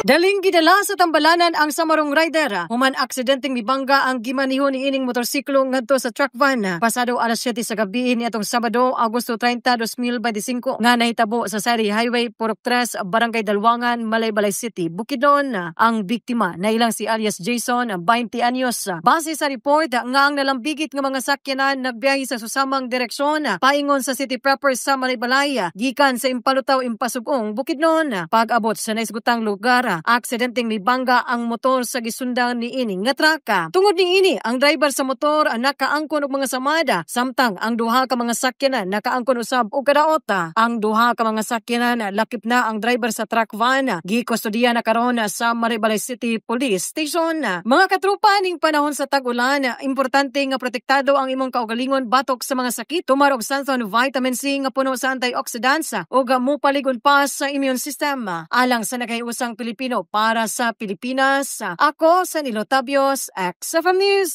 Daling gidala sa tambalanan ang samarong rider. Human aksidenteng mibangga ang gimaniho ni ining motorsiklo ngadto sa truck van. Pasado alas 7 sa gabi niadtong Sabado, Agosto 30, 2025 nga nahitabo sa Sari Highway, Purok 3, Barangay Dalwangan, Malaybalay City, Bukidnon. Ang biktima na ilang si alias Jason, 20 anyos. Base sa report nga ang nalambigit nga mga sakyanan nagbiyahe sa susamang direksyon paingon sa city proper sa Malaybalay gikan sa Impalutaw, Impasugong, Bukidnon. Pag-abot sa naisgutang lugar, aksidenteng mibangga ang motor sa gisundang ni ining nga traka. Tungod ni ini, ang driver sa motor nakaangkon og mga samada, samtang ang duha ka mga sakyanan nakaangkon usab og kadaota. Ang duha ka mga sakyanan lakip na ang driver sa truck van gikustodiya na karon sa Malaybalay City Police Station. Mga katropa, ning panahon sa tag-ulan, importante nga protektado ang imong kaugalingon batok sa mga sakit. Tumar og Santon Vitamin C nga puno sa antioxidants ug mopaligon pa sa immune system. Alang sa nagayusang Pilipino para sa Pilipinas, ako sa Nilotabios, XFM News.